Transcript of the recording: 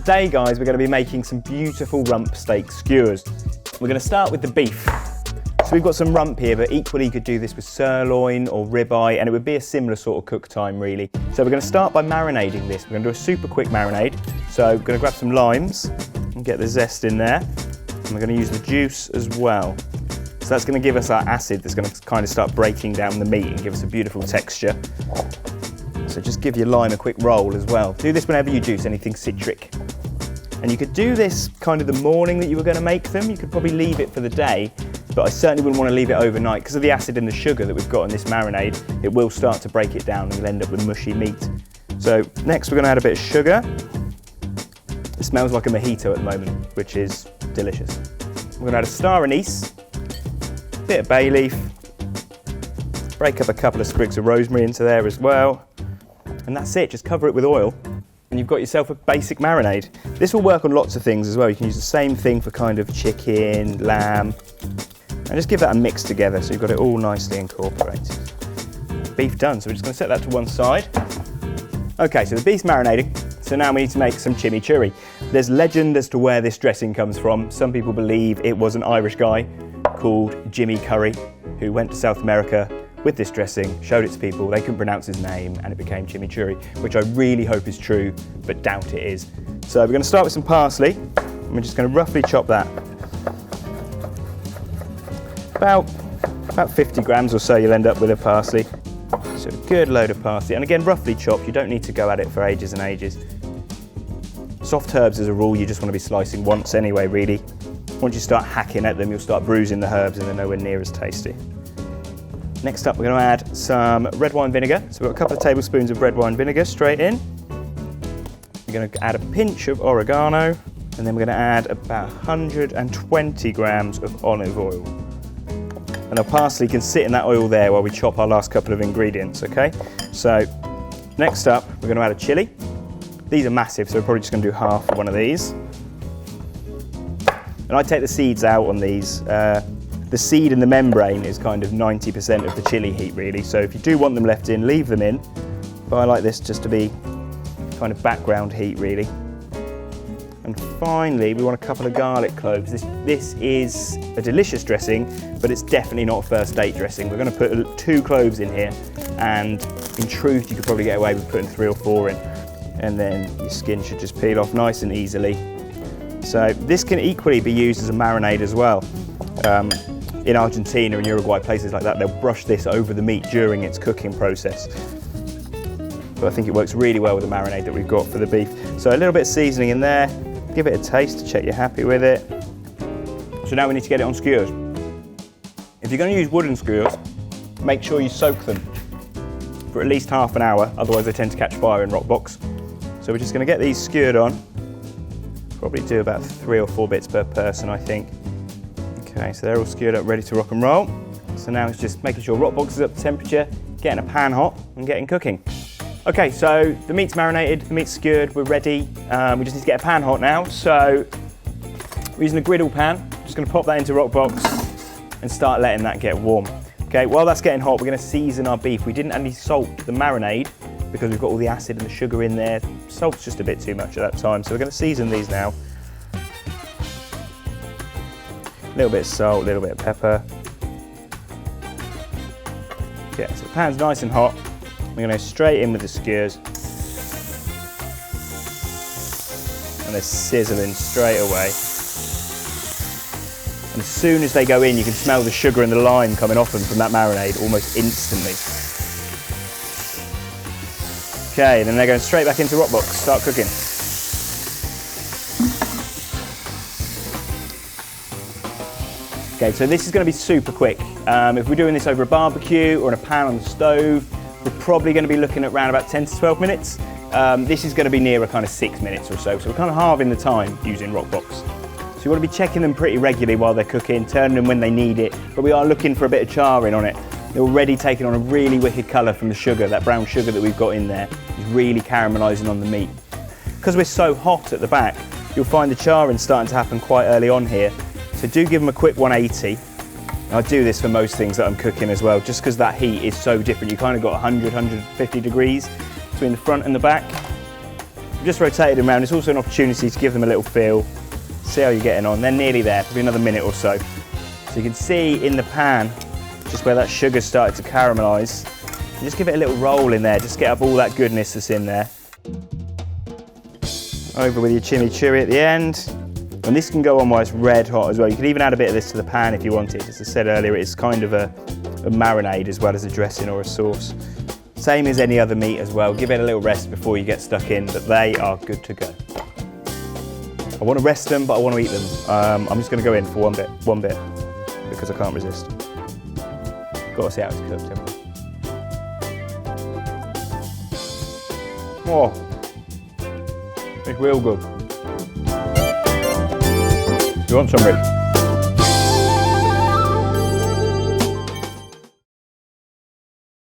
Today, guys, we're going to be making some beautiful rump steak skewers. We're going to start with the beef. So we've got some rump here, but equally you could do this with sirloin or ribeye, and it would be a similar sort of cook time, really. So we're going to start by marinating this. We're going to do a super quick marinade. So we're going to grab some limes and get the zest in there. And we're going to use the juice as well. So that's going to give us our acid that's going to kind of start breaking down the meat and give us a beautiful texture. So just give your lime a quick roll as well. Do this whenever you juice anything citric. And you could do this kind of the morning that you were going to make them. You could probably leave it for the day, but I certainly wouldn't want to leave it overnight because of the acid and the sugar that we've got in this marinade. It will start to break it down and you'll end up with mushy meat. So next we're going to add a bit of sugar. It smells like a mojito at the moment, which is delicious. We're going to add a star anise, a bit of bay leaf, break up a couple of sprigs of rosemary into there as well. And that's it, just cover it with oil and you've got yourself a basic marinade. This will work on lots of things as well. You can use the same thing for kind of chicken, lamb, and just give that a mix together so you've got it all nicely incorporated. Beef done, so we're just going to set that to one side. Okay, so the beef's marinating, so now we need to make some chimichurri. There's legend as to where this dressing comes from. Some people believe it was an Irish guy called Chimichurri who went to South America with this dressing, showed it to people, they couldn't pronounce his name, and it became chimichurri, which I really hope is true, but doubt it is. So we're going to start with some parsley, and we're just going to roughly chop that. About 50 grams or so you'll end up with of parsley. So a good load of parsley, and again, roughly chopped, you don't need to go at it for ages and ages. Soft herbs as a rule, you just want to be slicing once anyway, really. Once you start hacking at them, you'll start bruising the herbs and they're nowhere near as tasty. Next up, we're going to add some red wine vinegar. So we've got a couple of tablespoons of red wine vinegar straight in. We're going to add a pinch of oregano, and then we're going to add about 120 grams of olive oil. And our parsley can sit in that oil there while we chop our last couple of ingredients, okay? So next up, we're going to add a chilli. These are massive, so we're probably just going to do half of one of these. And I take the seeds out on these. The seed and the membrane is kind of 90% of the chili heat, really. So if you do want them left in, leave them in. But I like this just to be kind of background heat, really. And finally, we want a couple of garlic cloves. This is a delicious dressing, but it's definitely not a first date dressing. We're going to put 2 cloves in here, and in truth, you could probably get away with putting 3 or 4 in. And then your skin should just peel off nice and easily. So this can equally be used as a marinade as well. In Argentina and Uruguay, places like that, they'll brush this over the meat during its cooking process. But I think it works really well with the marinade that we've got for the beef. So a little bit of seasoning in there, give it a taste to check you're happy with it. So now we need to get it on skewers. If you're going to use wooden skewers, make sure you soak them for at least half an hour, otherwise they tend to catch fire in Roccbox. So we're just going to get these skewered on. Probably do about 3 or 4 bits per person, I think. Okay, so they're all skewered up, ready to rock and roll. So now it's just making sure Roccbox is up to temperature, getting a pan hot and getting cooking. Okay, so the meat's marinated, the meat's skewered, we're ready. We just need to get a pan hot now. So we're using a griddle pan. Just gonna pop that into Roccbox and start letting that get warm. Okay, while that's getting hot, we're gonna season our beef. We didn't add any salt to the marinade because we've got all the acid and the sugar in there. Salt's just a bit too much at that time, so we're gonna season these now. A little bit of salt, a little bit of pepper. Yeah, so the pan's nice and hot. We're going to go straight in with the skewers. And they're sizzling straight away. And as soon as they go in, you can smell the sugar and the lime coming off them from that marinade almost instantly. Okay, then they're going straight back into Roccbox, start cooking. Okay, so this is going to be super quick. If we're doing this over a barbecue or in a pan on the stove, we're probably going to be looking at around about 10 to 12 minutes. This is going to be near a kind of 6 minutes or so, so we're kind of halving the time using Roccbox. So you want to be checking them pretty regularly while they're cooking, turning them when they need it, but we are looking for a bit of charring on it. They're already taking on a really wicked colour from the sugar, that brown sugar that we've got in there is really caramelising on the meat. Because we're so hot at the back, you'll find the charring starting to happen quite early on here. So do give them a quick 180. I do this for most things that I'm cooking as well, just because that heat is so different. You kind of got 100, 150 degrees between the front and the back. Just rotated them around. It's also an opportunity to give them a little feel, see how you're getting on. They're nearly there, probably another minute or so. So you can see in the pan, just where that sugar started to caramelise. Just give it a little roll in there, just get up all that goodness that's in there. Over with your chimichurri at the end. And this can go on while it's red hot as well. You could even add a bit of this to the pan if you wanted. As I said earlier, it's kind of a marinade as well as a dressing or a sauce. Same as any other meat as well. Give it a little rest before you get stuck in, but they are good to go. I want to rest them, but I want to eat them. I'm just going to go in for one bit, because I can't resist. Got to see how it's cooked, haven't I? Oh, it's real good. You want some, Rich?